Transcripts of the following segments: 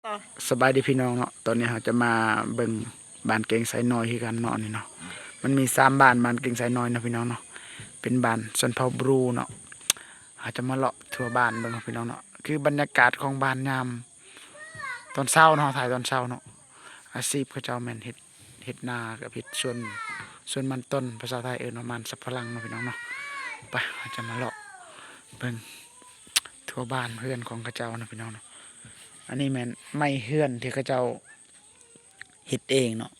ต่อสบายดีพี่น้องเนาะตอนนี้เราจะมาเบิ่งบ้านเก่งไสน้อยคือกันเนาะนี่เนาะมันมี3 บ้านเก่งไสน้อยเนาะพี่น้องเนาะเป็นบ้านชนเผ่าบรูเนาะเราจะมาเลาะทั่วบ้านเบิ่งเนาะพี่น้องเนาะคือบรรยากาศของบ้านยามตอนเช้าเนาะถ่ายตอนเช้าเนาะอาชีพเขาเจ้าแม่นเฮ็ดนากับเฮ็ดส่วนมันต้นภาษาไทยว่ามันสับปะหลังเนาะพี่น้องเนาะไปเราจะมาเลาะเบิ่งทั่วบ้านเพื่อนของเขาเจ้าเนาะพี่น้องเนาะอันนี้แม่นไม้เฮือนที่เขาเจ้าเฮ็ดเองเนาะ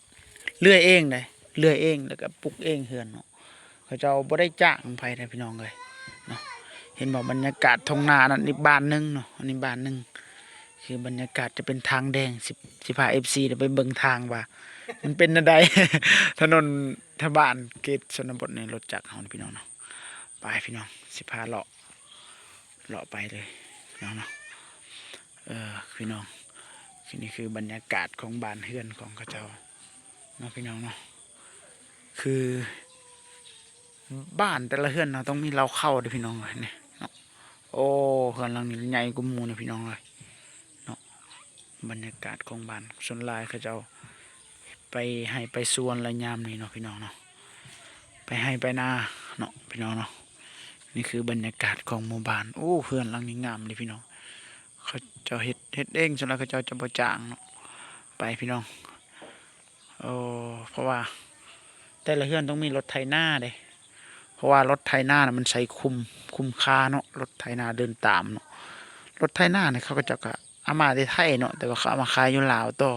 เลื่อยเองเลยเลื่อยเองแล้วก็ปลูกเองเฮือนเนาะเขาเจ้าบ่ได้จ้างไผนะพี่น้องเลยเนาะเห็นบ่บรรยากาศท้องนานั่นอีกบ้านหนึงเนาะอันนี้บ้านหนึงคือบรรยากาศจะเป็นทางแดงสิพา FC เดี๋ยวไปเบิ่งทางว่ามันเป็นจังได ถนนทางบ้านเขตชนบทในรถจักรเฮานี่พี่น้องเนาะไปพี่น้องสิพาเลาะไปเลยพี่น้องเนาะพี่น้องนี่คือบรรยากาศของบ้านเฮือนของเขาเจ้าเนาะพี่น้องเนาะคือบ้านแต่ละเฮือนเนาะต้องมีเราเข้าด้วยพี่น้องเลยเนี่ยเนาะโอ้เฮือนหลังนี้ใหญ่กว่าหมู่นะพี่น้องเลยเนาะบรรยากาศของบ้านส่วนหลายเขาเจ้าไปให้ไปสวนระยามนี่เนาะพี่น้องเนาะไปให้ไปนาเนาะพี่น้องเนาะนี่คือบรรยากาศของหมู่บ้านโอ้เฮือนหลังนี้งามเลยพี่น้องเขาเจ้าเฮ็ดเองส่วนหลายเขาเจ้าจะบ่จ้างเนาะไปพี่น้องโอ้เพราะว่าแต่ละเฮือนต้องมีรถไถนาเด้เพราะว่ารถไถนาน่ะมันใช้คุ้มค่าเนาะรถไถนาเดินตามเนาะรถไถนาเนี่ยเขาก็จะก็เอามาได้ไทยเนาะแต่ว่าเขาเอามาขายอยู่ลาวต่อ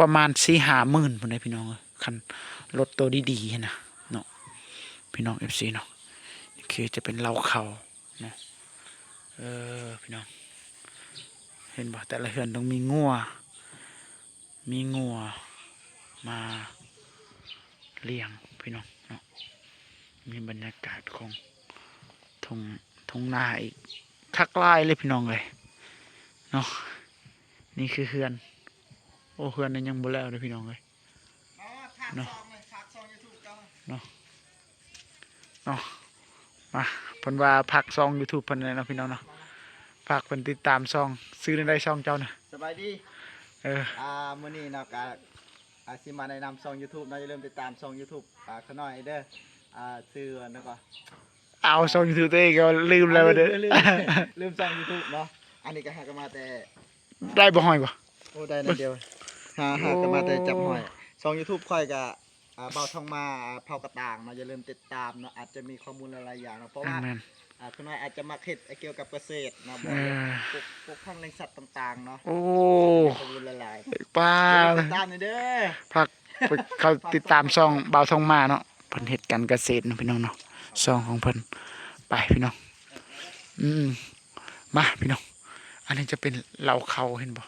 ประมาณ4-5หมื่นพุ่นเด้พี่น้องคันรถตัวดีๆนะเนาะพี่น้อง FC เนาะนี่คือจะเป็นเหล้าเขาเนาะพี่น้องเห็นบ่แต่ละเฮือนต้องมีงัวมาเลี้ยงพี่น้องเนาะมีบรรยากาศของทงนาอีกคักลายเลยพี่น้องเลยเนาะนี่คือเฮือนโอ้เฮือนนั้นยังบ่แล้วเลยพี่น้องเลยเนาะเนาะเนาะมาเพิ่นว่าพักซอง YouTube เพิ่นเลยเนาะพี่น้องเนาะฝากเพิ่นติดตามซองซื้อได้ซองเจ้าน่ะสบายดีมื้อนี้เนาะก็สิมาแนะนำช่อง YouTube เนาะอย่าลืมติดตามช่อง YouTube ขะน้อยเด้อชื่อนั่นก็เอาซอง YouTube ตัวเองก็ลืมแล้วเด้อ ลืมช่อง YouTube เนาะอันนี้ก็หากันมาแต่ได้บ่ห้อยบ่โอ้ได้นั่นเดียวหากันมาแต่จับหอยช่อง YouTube ค่อยก็เบาทองมาเผากระต่างเนาะอย่าลืมติดตามเนาะอาจจะมีข้อมูลหลายๆอย่างเนาะเพราะว่าขะน้อยอาจจะมาเฮ็ดเกี่ยวกับเกษตรเนาะพวกพันธุ์เลี้ยงสัตว์ต่างๆเนาะโอ้ข้อมูลหลายๆป้าติดตามเด้อพักเขาติดตามซองเบาทองมาเนาะเพิ่นเฮ็ดการเกษตรเนาะพี่น้องเนาะซองของเพิ่นไปพี่น้องมาพี่น้องอันนี้จะเป็นเหล้าเขาเห็นบ่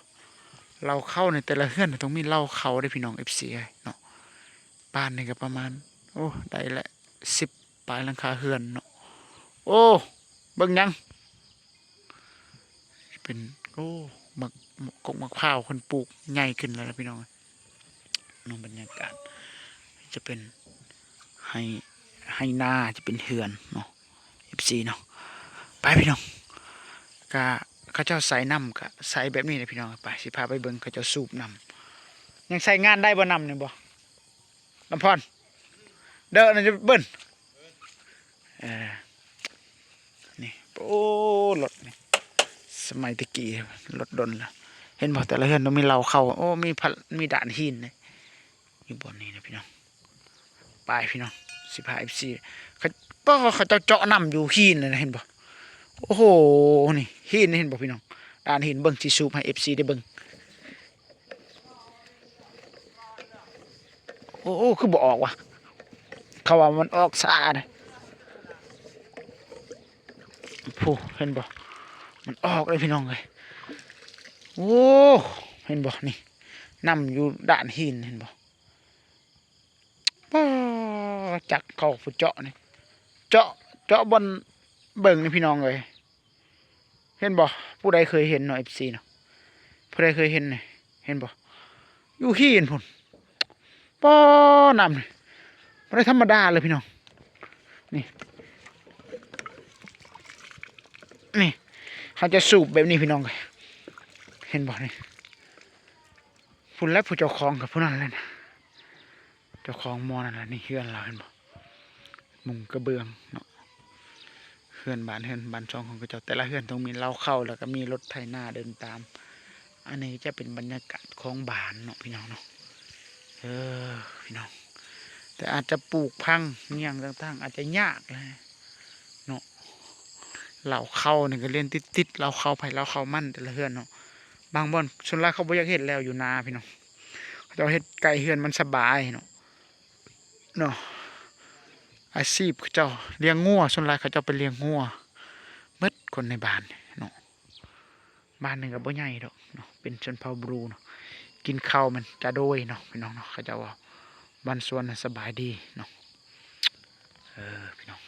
เหล้าเข้าในแต่ละเฮือนต้องมีเหล้าเขาได้พี่น้อง FC เนาะบ้านนี่ก็ประมาณโอ้ได้ละ10ปลายหลังคาเฮือนเนาะโอ้เบิ่งยังเป็นโอ้มักพร้าวคนปลูกใหญ่ขึ้นแล้วนะพี่น้องน้องบรรยากาศจะเป็นให้นาจะเป็นเฮือนเนาะ FC เนาะไปพี่น้องก็เขาเจ้าใส่น้ำก็ใส่แบบนี้นะพี่น้องไปสิพาไปเบิ่งเขาเจ้าสูบน้ำยังใส่งานได้บ่น้ำเนี่ยบ่ลำพอนเด้อน่าจะเบิ่นนี่โอ้รถนี่สมัยตะกี้รถดนละเห็นบ่แต่ละเฮือนต้องมีเหล้าเข้าโอ้มีด่านหินเลยอยู่บนนี้นะพี่น้องไปพี่น้องสิพา FC เขาเจ้าเจาะน้ำอยู่หินเลยนะเห็นบ่โอ้โหนี่หินเห็นบ่พี่น้องด่านหินเบิ่งสิสูบให้ FC ได้เบิ่งโอ้คือบ่ออกว่ะเขาว่ามันออกซ่านะผู้เห็นบ่มันออกเลยพี่น้องเลยโอ้เห็นบ่นี่น้ำอยู่ด่านหินเห็นบ่ป้าจักเขาผู้เจาะนี่เจาะบนเบิ่งนี่พี่น้องเลยเห็นบ่ผู้ใดเคยเห็นเนาะ FC เนาะผู้ใดเคยเห็นนี่เห็นบ่อยู่หินพุ่นป้อน้ำนี่บ่ได้ธรรมดาเลยพี่น้องนี่เขาจะสูบแบบนี้พี่น้องเลยเห็นบ่นี่ พุ่นและผู้เจ้าของกับผู้นั้นเลยนะเจ้าของมอนั่นแหละนี่เฮือนเราเห็นบ่มุงกระเบื้องเนาะเฮือนบ้านช่องของเขาเจ้าแต่ละเฮือนต้องมีเล้าเข้าแล้วก็มีรถไถนาเดินตามอันนี้จะเป็นบรรยากาศของบ้านเนาะพี่น้องเนาะพี่น้องแต่อาจจะปลูกพังเงี้ยงต่างๆอาจจะยากเลยเนาะเหล่าเข้านี่ก็เล่นติดเราเข้าไผ่เราเข้ามั่นแต่ละเฮือนเนาะบางบ่อนส่วนรากเขาบ่อยากเห็นแล้วอยู่นาพี่น้องเขาจะเฮ็ดไก่เฮือนมันสบายเนาะอาชีพเขาเจ้าเลี้ยงงัวส่วนรากเขาเจ้าไปเลี้ยงงัวเบิดคนในบ้านเนาะบ้านหนึ่งก็บ่ใหญ่ดอกเนาะเป็นชนเผ่าบรูเนาะกินข้าวมันจะโดยเนาะพี่น้องเนาะเขาเจ้าว่าบ้านสวนสบายดีเนาะพี่น้อง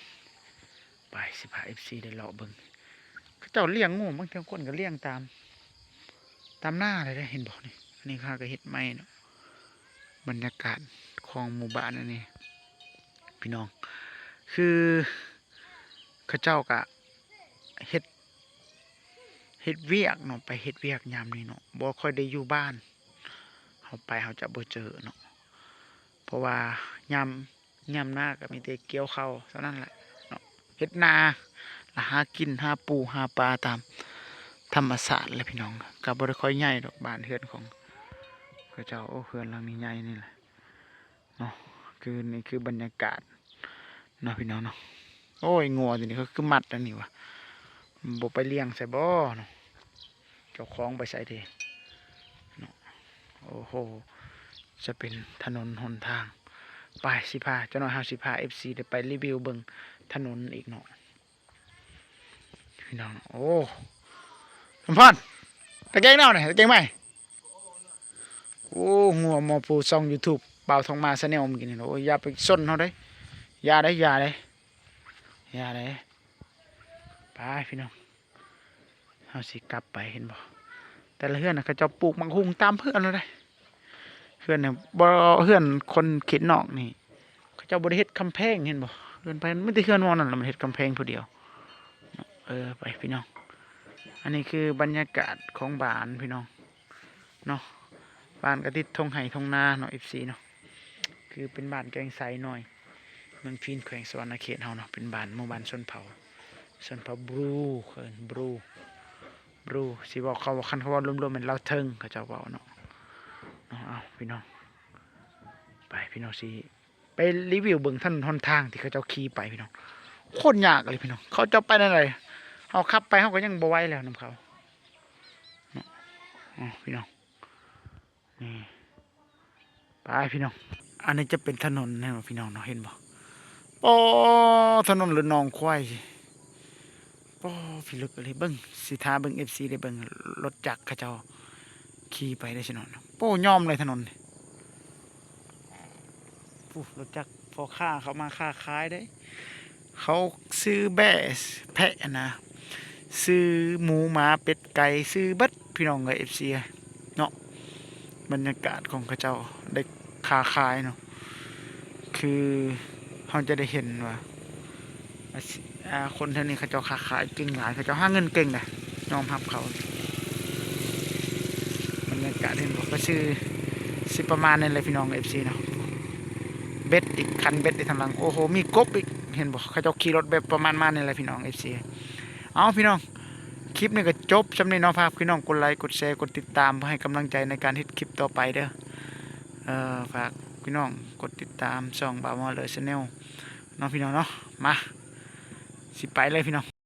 ไปสิพาFCได้เลาะเบิ่งเขาเจ้าเลี้ยงงูบางทีคนก็เลี้ยงตามหน้าเลยได้เห็นบอกนี่อันนี้ข้าก็เห็ดไม้เนาะบรรยากาศของหมู่บ้านอันนี้พี่น้องคือเขาเจ้ากะเฮ็ดเวียกเนาะไปเฮ็ดเวียกยามนี้เนาะบ่ค่อยได้อยู่บ้านเขาไปเขาจะบ่เจอเนาะเพราะว่ายามหน้าก็มีแต่เกี่ยวข้าวเท่านั้นแหละเนาะเฮ็ดนาหากินหาปูหาปลาตามธรรมศาสตร์เลยพี่น้องก็บ่ได้ค่อยใหญ่ดอกบ้านเฮือนของเขาเจ้าโอ้เฮือนหลังนี้ใหญ่นี่แหละเนาะนี่คือบรรยากาศเนาะพี่น้องเนาะโอ้ยงัวตัวนี้เขาคือมัดอันนี้วะบ่ไปเลี้ยงใส่บ่เนาะเจ้าของไปใส่เด้เนาะโอ้โหจะเป็นถนนหนทางไปสิพาเจ้าหน่อยเฮาสิพา FC ได้ไปรีวิวเบิ่งถนนอีกเนาะพี่น้องโอ้สมพรตะเกียงเน่าหน่อยตะเกียงไหมโอ้หัวหมอปูซอง YouTube เบาทองมาแนลเมื่อกี้นี่โอ้อย่าไปซนเขาได้อย่าไปพี่น้องเฮาสิกลับไปเห็นบ่แต่ละเฮือนน่ะเขาเจ้าปลูกมังคุดตามเพื่อนเลยเฮือนเนี่ยบ่เฮือนคนเขตนอกนี่เขาเจ้าบ่ได้เฮ็ดกำแพงเห็นบ่เดินไปไม่ได้เฮือนวอนนั่นมันเฮ็ดกำแพงผู้เดียวไปพี่น้องอันนี้คือบรรยากาศของบ้านพี่น้องเนาะบ้านกระติดทงไห่ทงนาเนาะ FC เนาะคือเป็นบ้านแกงไซหน่อยเมืองพีนแขวงสวรรณเขตเฮาเนาะเป็นบ้านหมู่บ้านชนเผ่าบรูบรูสิบอกเขาว่าคันเขาว่ารวมๆเป็นเราเทิงเขาจะบอกเนาะเอาพี่น้องไปพี่น้องสิไปรีวิวเบิ่งถนนหนทางที่เขาเจ้าขี่ไปพี่น้องโคตรยากเลยพี่น้องเขาจะไปนั่นเลยเขาขับไปเขาก็ยังบ่ไหวแล้วนำเขาพี่น้องนี่ไปพี่น้องอันนี้จะเป็นถนนนะพี่น้องเนาะเห็นบ่โอ้ถนนหรือหนองควายโอ้พี่ลึกเลยเบิ้งสิทาเบิ้ง FC ได้เบิ้งรถจักรเขาเจ้าขี่ไปได้สิเนาะโอ้ยอมเลยถนนรถจักรพอค้าเขามาค้าขายได้เขาซื้อแบะแพะนะซื้อหมูหมาเป็ดไก่ซื้อบัดพี่น้องกับ FC เนาะบรรยากาศของเขาเจ้าได้ค้าขายเนาะคือเขาจะได้เห็นว่าคนเท่านี้เขาเจ้าค้าขายเก่งหลายเขาเจ้าหาเงินเก่งเลยยอมรับเขาบรรยากาศเห็นบอกก็ชื่อสิประมาณนั้นเลยพี่น้อง FC เนาะเบ็ดอีกคันเบ็ดในทางหลังโอ้โหมีกบอีกเห็นบอกเขาเจ้าขี่รถแบบประมาณนี่แหละพี่น้อง FC เอาพี่น้องคลิปนี้ก็จบสำหรับน้องภาพพี่น้องกดไลค์กดแชร์กดติดตามเพื่อให้กำลังใจในการเฮ็ดคลิปต่อไปเด้อฝากพี่น้องกดติดตามช่องบ่าวมอเลยชาแนลน้องพี่น้องเนาะมาสิไปเลยพี่น้อง